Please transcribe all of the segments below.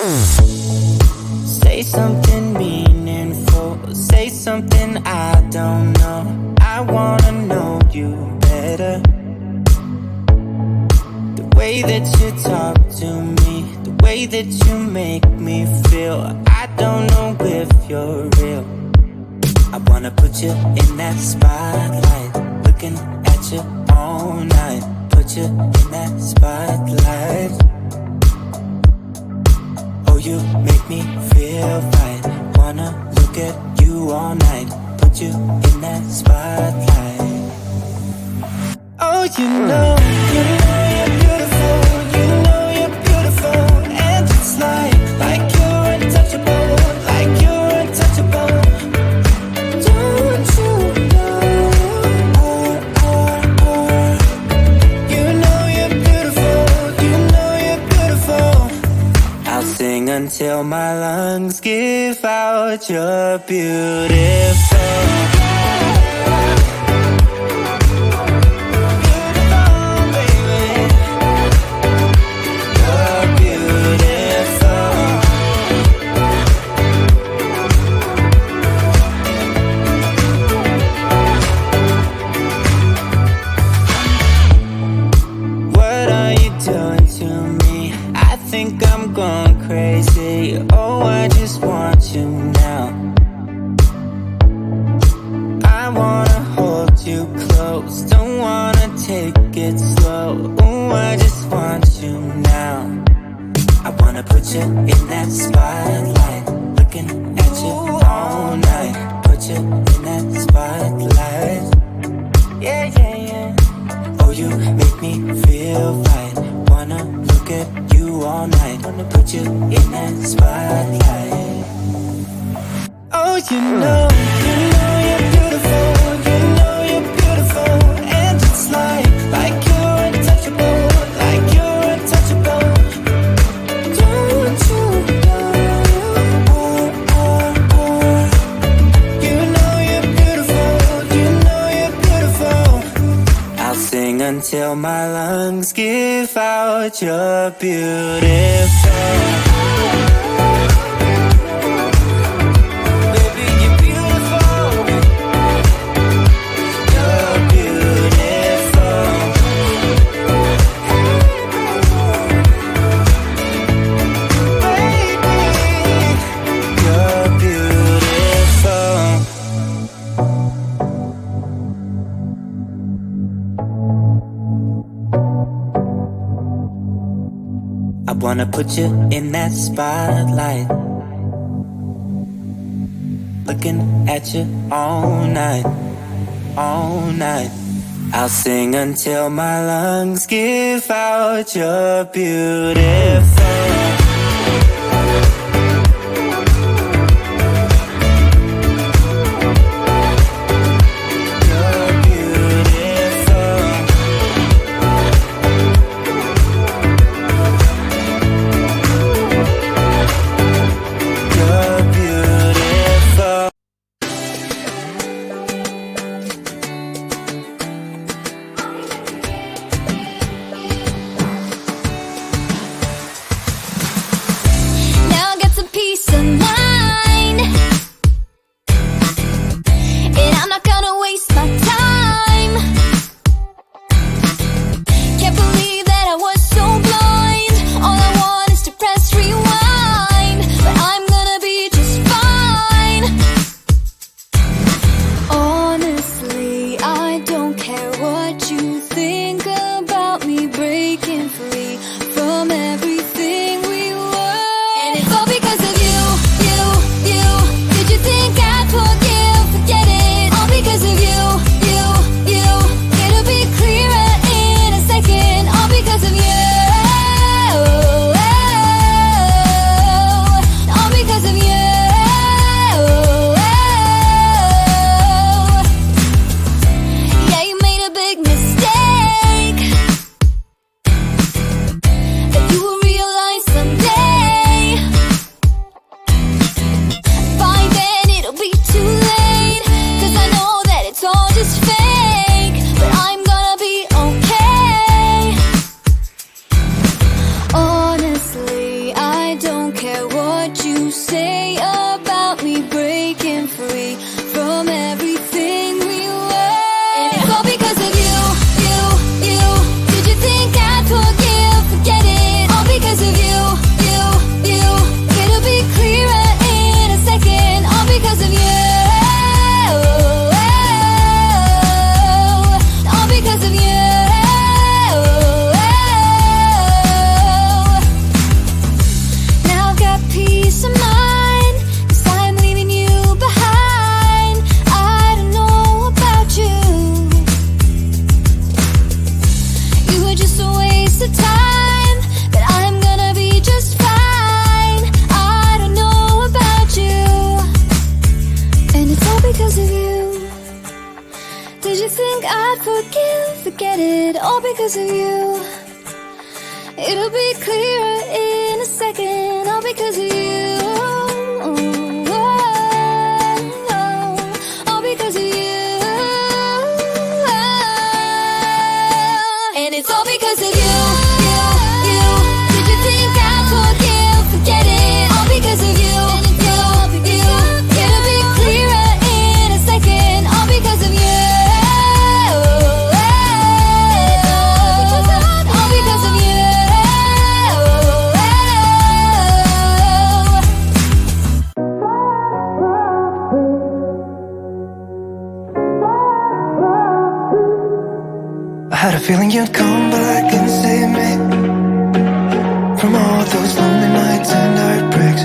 Say something meaningful, say something I don't know. I wanna know you better. The way that you talk to me, the way that you make me feel, I don't know if you're real. I wanna put you in that spotlight, looking at you all night. Put you in that spotlight. Oh, you make me feel right. Wanna look at you all night. Put you in that spotlight. Oh, you know you're beautiful. You know you're beautiful. And it's like you're untouchable. Like you're untouchable. Don't you know? You know you're beautiful. You know you're beautiful. I'll sing until my lungs give out. You're beautiful. Crazy, oh, I just want you now. I wanna hold you close, don't wanna take it slow. Oh, I just want you now. I wanna put you in that spotlight, looking at you all night. Put you in that spotlight. Yeah, yeah, yeah. Oh, you make me feel right. Wanna look at you all night. Wanna put you in that spotlight. Oh, you know you're beautiful. You know you're beautiful. And it's like you're untouchable. Like you're untouchable. Don't you know? You know you're beautiful. You know you're beautiful. I'll sing until my lungs give out. You're beautiful. Wanna put you in that spotlight, looking at you all night, all night. I'll sing until my lungs give out. You're beautiful. Breaking free from everything we were, and it's all because of you. say about me breaking free from everything we were? And it's all because of you. Did you think I'd forget it? All because of you. It'll be clearer in a second. All because of you. All because of you. Now I've got peace of mind, 'cause I'm leaving you behind. I don't know about you. You were just a waste of time, but I'm gonna be just fine. I don't know about you, and it's all because of you. Did you think I'd forget it? All because of you. It'll be clearer in a second. All because of you. All because of you. And it's all because of you. Did you think I'd forget it? All because of you. It'll be clearer in a second. All because of you. All because of you. I had a feeling you'd come back and save me from all those lonely nights and heartbreaks.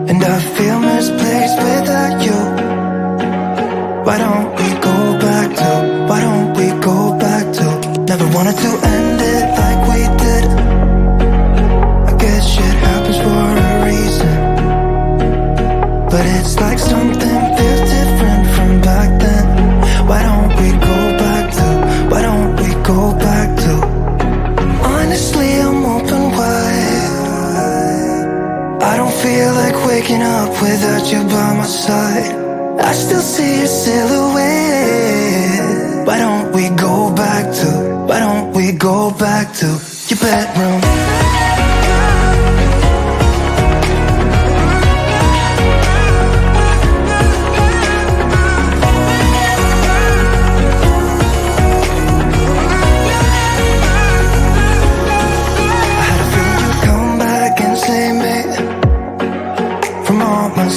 And I feel misplaced without you. Why don't we go back to? Why don't we go back to? Never wanted to end it like we did. I guess shit happens for a reason, but it's like something feels different from back then. Why don't we go back to? Why don't we go back to? Honestly, I'm open wide. I don't feel like waking up without you by my side. I still see your silhouette. Why don't we go back to? Why don't we go back to your bedroom?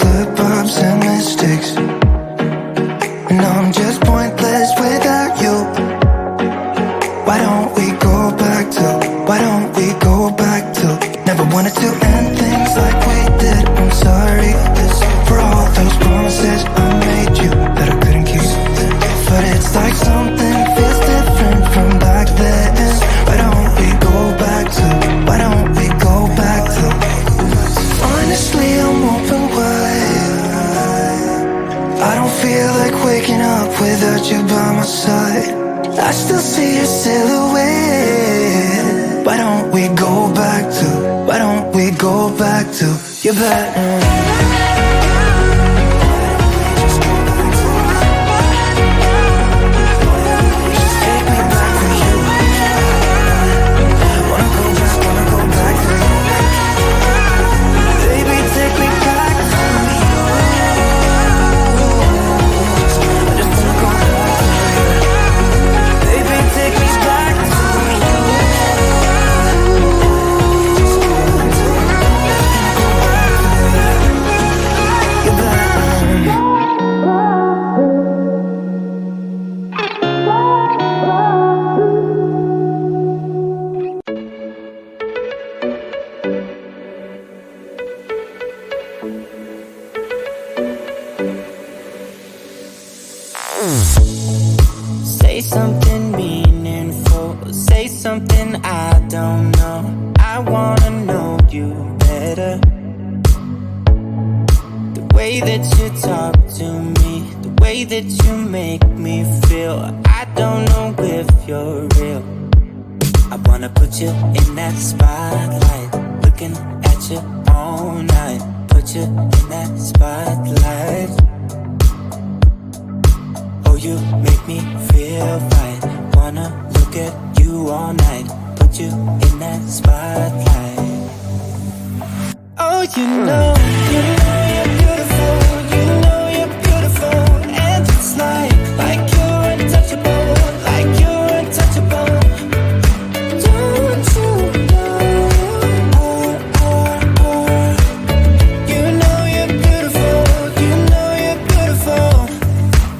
Slip-ups and mistakes, and I'm just pointless without you. Why don't we go back to? Why don't we go back to? Never wanted to end things like we did. I'm sorry for all those promises I made you that I couldn't keep, but it's like something feels different from back then. Why don't we go back to? Why don't we go back to? Honestly, I'm open wide. I don't feel like waking up without you by my side. I still see your silhouette. Why don't we go back to? Why don't we go back to your bedroom? Say something meaningful. Say something I don't know. I wanna know you better. The way that you talk to me, the way that you make me feel. I don't know if you're real. I wanna put you in that spotlight, looking at you all night. Put you in that spotlight. Oh, you make me feel right. Wanna look at you all night. Put you in that spotlight. Oh, Oh, you know you're beautiful, you know you're beautiful, and it's like you're untouchable, like you're untouchable. Don't you know, you know you're beautiful, you know you're beautiful.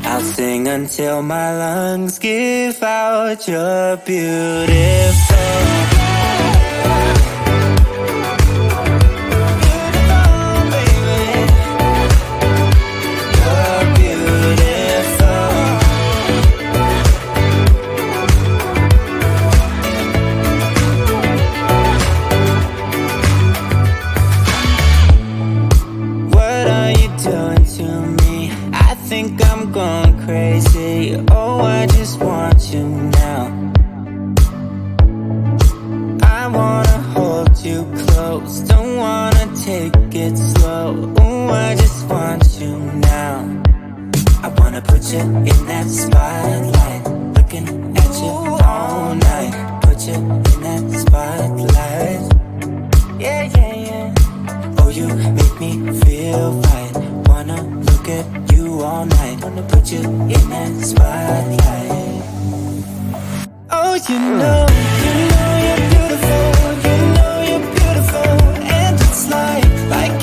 I'll sing until my lungs give out you're beautiful. I'm going crazy, oh I just want you now. I wanna hold you close, don't wanna take it slow, oh I just want you now. I wanna put you in that spotlight, looking at you all night. Put you in that spotlight, yeah, yeah, yeah. Oh, you make me feel right, wanna look at you all night. Wanna put you in that spotlight. Oh, you know you're beautiful, you know you're beautiful, and it's like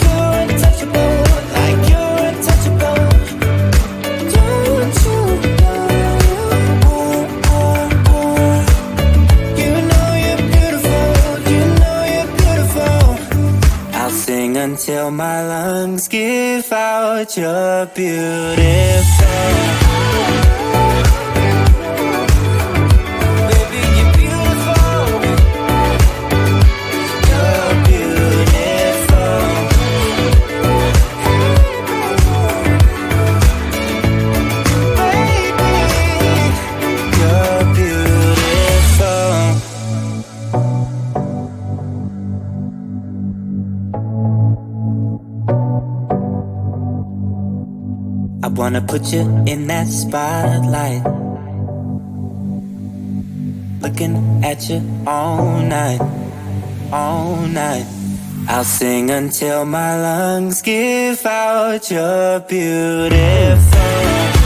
you're untouchable, like you're untouchable. Don't you know, you know you're beautiful, you know you're beautiful. I'll sing until my lungs give out you're beautiful. Baby, you're beautiful. You're beautiful. Baby, you're beautiful. I wanna put you in that spotlight, looking at you all night, all night. I'll sing until my lungs give out you're beautiful.